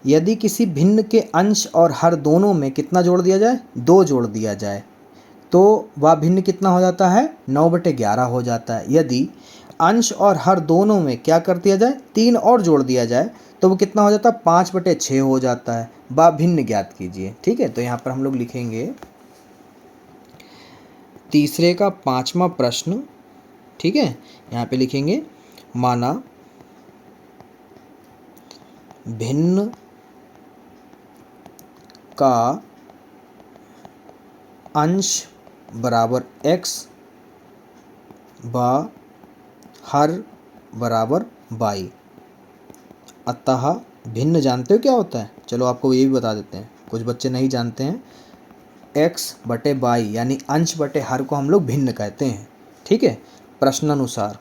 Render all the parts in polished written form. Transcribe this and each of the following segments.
यदि किसी भिन्न के अंश और हर दोनों में कितना जोड़ दिया जाए, 2 जोड़ दिया जाए, तो वह भिन्न कितना हो जाता है, 9/11 हो जाता है। यदि अंश और हर दोनों में क्या कर दिया जाए, 3 और जोड़ दिया जाए, तो वो कितना हो जाता है, 5/6 हो जाता है। वह भिन्न ज्ञात कीजिए। ठीक है, तो यहाँ पर हम लोग लिखेंगे तीसरे का 5वां प्रश्न। ठीक है, यहाँ पे लिखेंगे माना भिन्न का अंश बराबर x व हर बराबर y। अतः भिन्न जानते हो क्या होता है, चलो आपको ये भी बता देते हैं, कुछ बच्चे नहीं जानते हैं। x/y यानी अंश बटे हर को हम लोग भिन्न कहते हैं। ठीक है, प्रश्नानुसार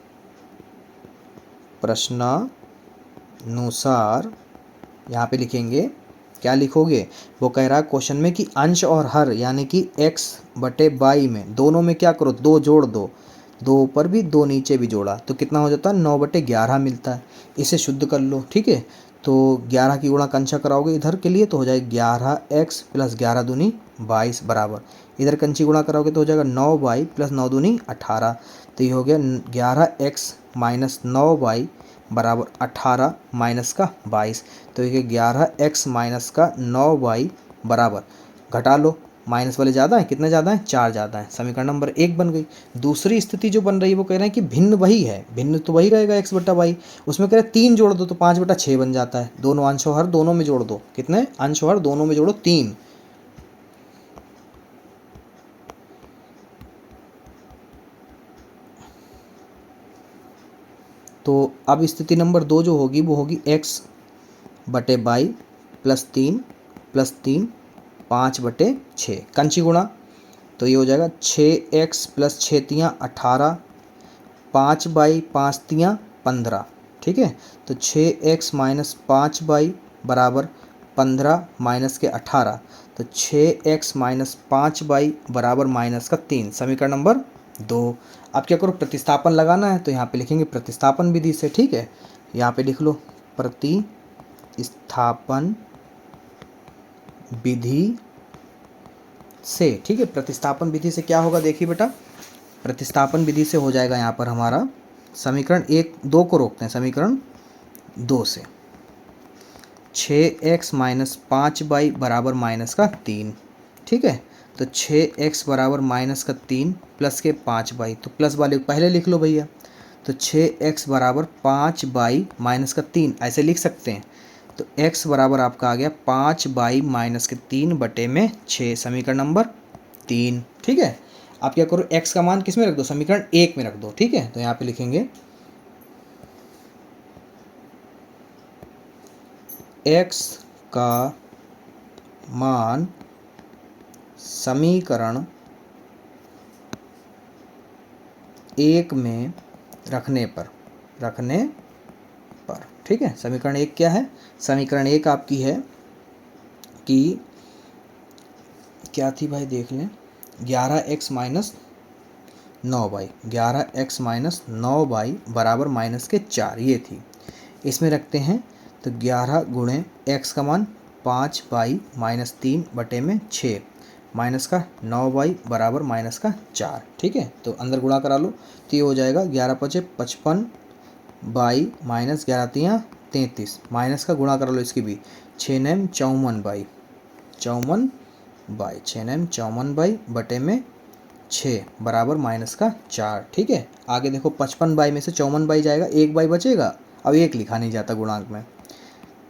यहाँ पे लिखेंगे, क्या लिखोगे, वो कह रहा है क्वेश्चन में कि अंश और हर यानी कि x/y में दोनों में क्या करो, 2 जोड़ दो, 2 ऊपर भी 2 नीचे भी जोड़ा तो कितना हो जाता है, 9/11 मिलता है। इसे शुद्ध कर लो। ठीक है, तो 11 की गुणा कंचा कराओगे इधर के लिए तो हो जाएगा 11x + 11 दूनी 22 बराबर, इधर कंची गुणा कराओगे तो हो जाएगा 9y + 9 दूनी 18। तो ये हो गया 11x - 9y बराबर 18 माइनस का 22। तो ये 11x माइनस का 9y बराबर, घटा लो, माइनस वाले ज़्यादा है, कितने ज़्यादा है, 4 ज़्यादा है। समीकरण नंबर 1 बन गई। दूसरी स्थिति जो बन रही है वो कह रहे हैं कि भिन्न वही है, भिन्न तो वही रहेगा x/y, उसमें कह रहे हैं 3 जोड़ दो तो 5/6 बन जाता है। दोनों अंश और हर दोनों में जोड़ दो, कितने अंश और हर दोनों में जोड़ो, 3। तो अब स्थिति नंबर 2 जो होगी वो होगी x/y + 3 + 3 5/6 कंची गुणा, तो ये हो जाएगा 6x + 6 तियाँ 18, 5/5 तियाँ 15। ठीक है, तो 6x - 5y बराबर 15 माइनस के 18, तो 6x - 5y बराबर -3, समीकरण नंबर 2। अब क्या करो, प्रतिस्थापन लगाना है तो यहाँ पे लिखेंगे प्रतिस्थापन विधि से। ठीक है, यहाँ पे लिख लो प्रतिस्थापन विधि से। ठीक है, प्रतिस्थापन विधि से क्या होगा, देखिए बेटा, प्रतिस्थापन विधि से हो जाएगा यहाँ पर हमारा समीकरण 1-2 को रोकते हैं, समीकरण 2 से 6x - 5y बराबर -3। ठीक है, तो 6x बराबर -3 प्लस के 5y, तो प्लस वाले पहले लिख लो भैया, तो 6x बराबर 5y -3 ऐसे लिख सकते हैं। तो x बराबर आपका आ गया 5y -3/6, समीकरण नंबर 3। ठीक है, आप क्या करो, x का मान किस में रख दो, समीकरण 1 में रख दो। ठीक है, तो यहाँ पे लिखेंगे x का मान समीकरण 1 में रखने पर ठीक है, समीकरण 1 क्या है, समीकरण 1 आपकी है कि क्या थी भाई, देख लें, 11x - 9y, 11x - 9y बराबर -4, ये थी। इसमें रखते हैं तो 11 गुणे x का मान 5y -3/6 माइनस का 9y बराबर -4। ठीक है, तो अंदर गुणा करा लो तो ये हो जाएगा 11×5 = 55 बाई -11 तियाँ 33, माइनस का गुणा करा लो इसकी भी, 6×9 = 54 बाई 6×9 = 54/6 बराबर -4। ठीक है, आगे देखो 55 बाई में से 54 बाई जाएगा, 1 बाई बचेगा, अब 1 लिखा नहीं जाता गुणांक में,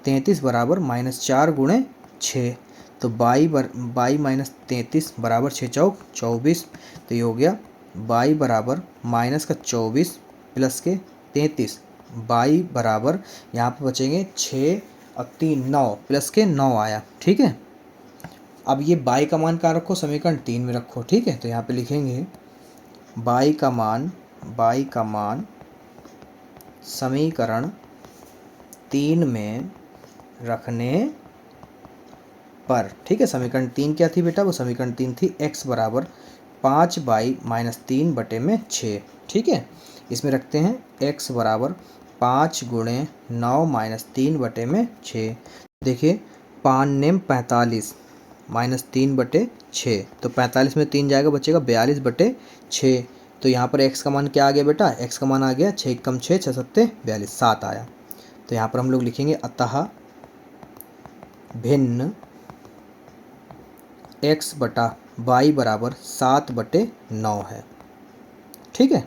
33 बराबर -4 गुणे 6, तो बाई -33 बराबर 6 चौक 24, तो ये हो गया बाई बराबर -24 प्लस के 33, बाई बराबर यहाँ पे बचेंगे 6 और 3 9 प्लस के 9 आया। ठीक है, अब ये बाई का मान कहाँ रखो, समीकरण 3 में रखो। ठीक है, तो यहाँ पे लिखेंगे बाई का मान समीकरण 3 में रखने पर। ठीक है, समीकरण 3 क्या थी बेटा, वो समीकरण 3 थी x बराबर 5y -3/6। ठीक है, इसमें रखते हैं x बराबर 5 गुणे 9 - 3/6। देखिए पान नेम 45 -3/6, तो 45 में 3 जाएगा, बचेगा 42/6। तो यहाँ पर x का मान क्या आ गया बेटा, x का मान आ गया 6 कम 6 6 सत्ते 42, 7 आया। तो यहाँ पर हम लोग लिखेंगे अतः भिन्न x/y = 7/9 है। ठीक है।